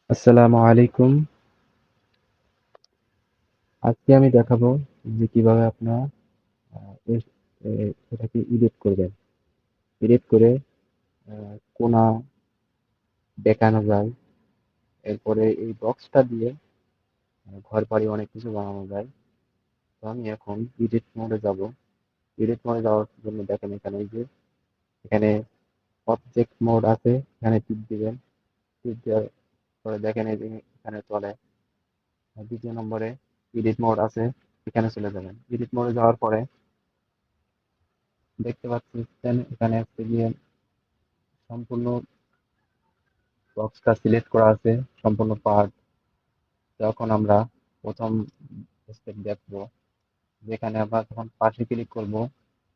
আসসালামু আলাইকুম। আজকে আমি দেখাবো যে কিভাবে আপনারা আ এস এ এটাকে এডিট করবেন। এডিট করে কোনা দেখানো যায়। এরপরে এই বক্সটা দিয়ে ঘরবাড়ি অনেক কিছু বানানো যায়। তো আমি এখন এডিট মোডে যাবো। এডিট মোডে যাওয়ার জন্য দেখেন এখানে এই যে এখানে অবজেক্ট মোড আছে। এখানে টিপ দিবেন। টিপ দেওয়ার পরে দেখেন এই যে এখানে চলে। ২য় নম্বরে এডিট মোড আছে। এখানে চলে যাবেন। এডিট মোডে যাওয়ার পরে দেখতে পাচ্ছেন এখানে হচ্ছে গিয়ে সম্পূর্ণ বক্সটা সিলেক্ট করা আছে, সম্পূর্ণ পার্ট। যখন আমরা প্রথম স্টেপ দেখবো, যেখানে আমরা যখন পাশে ক্লিক করব,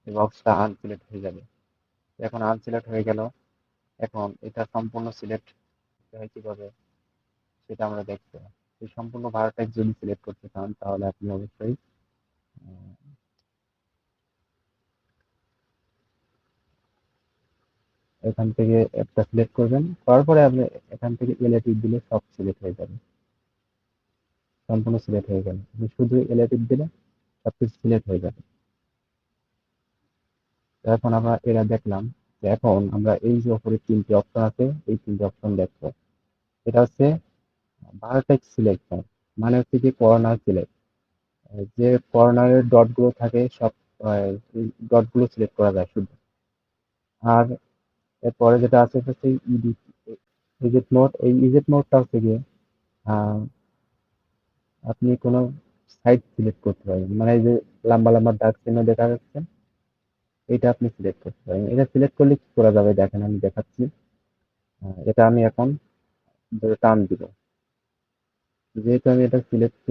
এই বক্সটা আনসিলেক্ট হয়ে যাবে। এখন আনসিলেক্ট হয়ে গেল। এখন এটা সম্পূর্ণ সিলেক্ট হয় কিভাবে সেটা আমরা দেখবো। এই সম্পূর্ণ ভারতের যদি সিলেক্ট করতে চান তাহলে আপনি অবশ্যই আহ, এখান থেকে একটা সিলেক্ট করবেন। করার পরে আপনি এখান থেকে এলএটিভ দিলে সব সিলেক্ট হয়ে যাবে। সম্পূর্ণ সিলেক্ট হয়ে গেল। আপনি শুধু এলএটিভ দিলে সবকিছু সিলেক্ট হয়ে যাবে। তো এখন আমরা এরা দেখলাম যে এখন আমরা এই যে উপরে ৩টি অপশন আছে, এই ৩টি অপশন দেখবো। এটা হচ্ছে ভার্টেক্স সিলেকশন, মানে হচ্ছে কি কর্নার সিলেক্ট। যে কর্নারের ডট গুলো থাকে সব ডট গুলো সিলেক্ট করা যায় শুধু। আর এরপরে যেটা আছে সেটা হচ্ছে ইজেট মোড। এই ইজেট মোডটা হচ্ছে গিয়ে আহ, আপনি কোনো সাইড সিলেক্ট করতে পারবেন, মানে এই যে লম্বা লম্বা দাগ চিহ্ন দেখা যাচ্ছে, এটা আপনি সিলেক্ট করতে পারেন। এটা সিলেক্ট করলে কি করা যাবে দেখেন, আমি দেখাচ্ছি। এটা আমি এখন ধরে টান দিব। যেহেতু আমি এটা সিলেক্ট,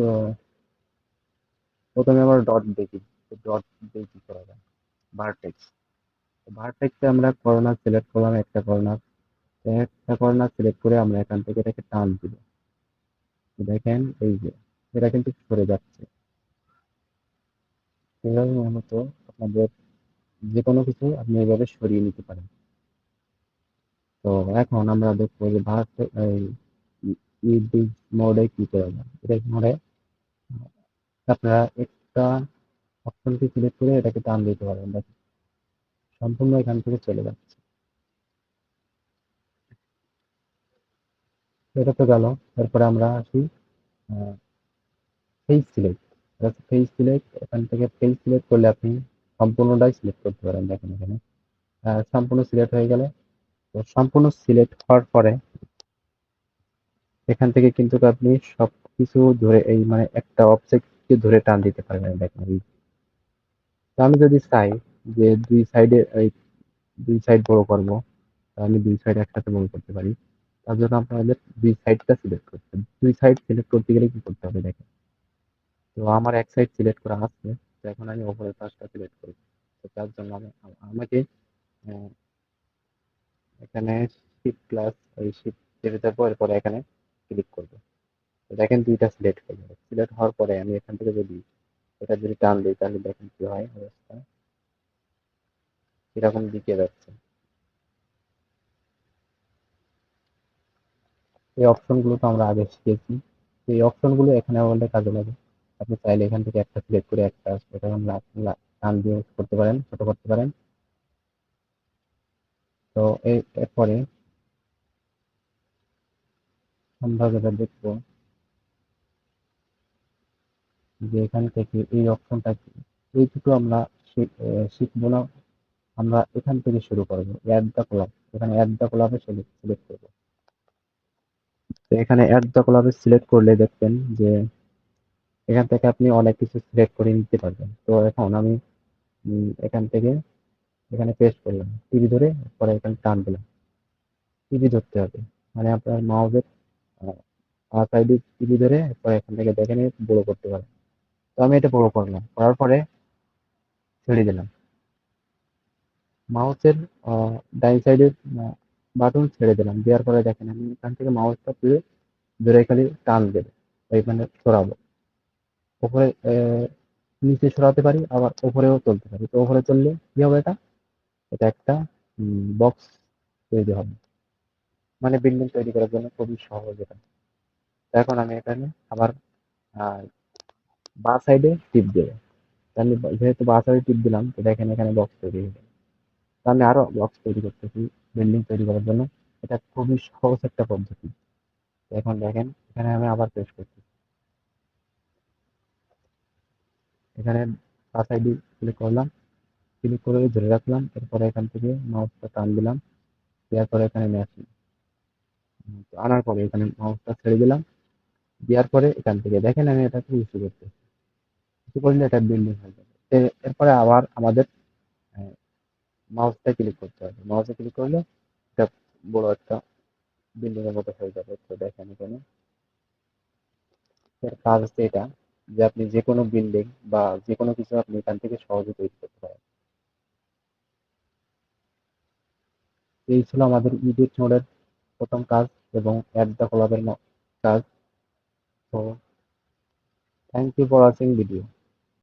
প্রথমে আমরা ডট দেখি, ডট দিয়ে কি করা যায়। ভার্টেক্স, ভার্টেক্সে আমরা কর্নার সিলেক্ট করলাম, একটা কর্নার সিলেক্ট করে আমরা এখান থেকে এটাকে টান দিব। দেখেন এই যে এটা কিন্তু সরে যাচ্ছে। এভাবে মূলত আপনাদের যে কোনো কিছু আপনি এভাবে সরিয়ে নিতে পারেন। তো এখন আমরা দেখবো যে এই মোডে কি করা যায়। এটা মোডে আপনারা একটা অপশনকে সিলেক্ট করে এটাকে টান দিতে পারেন। দেখেন সম্পূর্ণ এখান থেকে চলে যাচ্ছে। এটা তো গেল। এরপরে আমরা আসি ফেস সিলেক্ট। ফেস সিলেক্ট, এখান থেকে ফেস সিলেক্ট করলে আপনি সম্পূর্ণটাই সিলেক্ট করতে পারেন। দেখেন এখানে সম্পূর্ণ সিলেক্ট হয়ে গেলে, তো সম্পূর্ণ সিলেক্ট হওয়ার পরে এখান থেকে কিন্তু আপনি সবকিছু ধরে এই মানে একটা অবজেক্টকে ধরে টান দিতে পারবেন। দেখেন তো আমি যদি চাই যে দুই সাইড বড় করবো, আমি দুই সাইড একসাথে বড় করতে পারি। তার জন্য আপনাদের দুই সাইডটা সিলেক্ট করতে হবে। দুই সাইড সিলেক্ট করতে গেলে কি করতে হবে দেখেন। তো আমার এক সাইড সিলেক্ট করা আছে। তো এখন আমি উপরের পাশটা সিলেক্ট করব। তো তার জন্য আমাকে আহ, এখানে শিফট প্লাস এই শিফট চেপে যাবো, এরপরে এখানে ক্লিক করবো। তো দেখেন দুইটা সিলেক্ট হয়ে যাবে। সিলেক্ট হওয়ার পরে আমি এখান থেকে যদি এটা যদি টান দিই তাহলে দেখেন কি হয় অবস্থা, এরকম দিকে যাচ্ছে। এই অপশন গুলো তো আমরা আগে শিখেছি। তো এই অপশন গুলো এখানে আমাদের কাজে লাগে। আপনি চাইলে এখান থেকে একটা সিলেক্ট করে একটা এটা টান দিয়ে করতে পারেন, ছোট করতে পারেন। তো এরপরে আমরা যেটা দেখবো যে এখান থেকে এই অপশনটা কি, এই দুটো আমরা শিখবো না। আমরা এখান থেকে শুরু করবো অ্যাড দ্য কলাম। এখানে অ্যাড দ্য কলামে সিলেক্ট করবো। তো এখানে অ্যাড দ্য কলামে সিলেক্ট করলে দেখবেন যে এখান থেকে আপনি অনেক কিছু সিলেক্ট করে নিতে পারবেন। তো এখন আমি এখান থেকে এখানে পেস্ট করলাম, টিভি ধরে পরে এখানে টান দিলাম। টিভি ধরতে হবে, মানে আপনার মাউসের সাইডে টিভি ধরে পরে এখান থেকে দেখে নিয়ে বড় করতে পারেন। তো আমি এটা বড় করলাম, করার পরে ছেড়ে দিলাম। মাউসের ডাইন সাইডের বাটন ছেড়ে দিলাম, দেওয়ার পরে দেখেন আমি এখান থেকে মাউসটা তুলে ধরে খালি টান দেবো, এইখানে সরাবো। উপরে নিচে সরাতে পারি, আবার উপরেও চলতে পারি। তো উপরে চললে কি হবে, এটা এটা একটা বক্স তৈরি হবে। মানে বিল্ডিং তৈরি করার জন্য খুবই সহজ এটা। এখন আমি এখানে আবার বা সাইডে টিপ দেবো। তো আমি যেহেতু বা সাইডে টিপ দিলাম, তো দেখেন এখানে বক্স তৈরি হয়ে গেল। তো আমি আরো বক্স তৈরি করতেছি বিল্ডিং তৈরি করার জন্য। এটা খুবই সহজ একটা পদ্ধতি। তো এখন দেখেন এখানে আমি আবার পেস্ট করছি। এখানে বা সাইডে ক্লিক করলাম, ক্লিক করে ধরে রাখলাম, এরপরে এখান থেকে মাউসটা টান দিলাম, দেওয়ার পরে এখানে নিয়ে আসলাম। আনার পরে এখানে মাউসটা ছেড়ে দিলাম, দেওয়ার পরে এখান থেকে দেখেন আমি এটাকে ইস্যু করতে, ইস্যু করলে এটা বিল্ডিং হয়ে যাবে। এরপরে আবার আমাদের মাউসটা ক্লিক করতে হবে, মাউসে ক্লিক করলে এটা বড় একটা বিল্ডিং এর মতো হয়ে যাবে। তো দেখেন এখানে এর কাজ হচ্ছে এটা, যে আপনি যে কোনো বিল্ডিং বা যে কোনো কিছু আপনি এখান থেকে সহজে তৈরি করতে পারেন। এই ছিল আমাদের ইডিট মোডের প্রথম কাজ এবং অ্যাড দ্য কলাবের কাজ। তো thank you for watching video.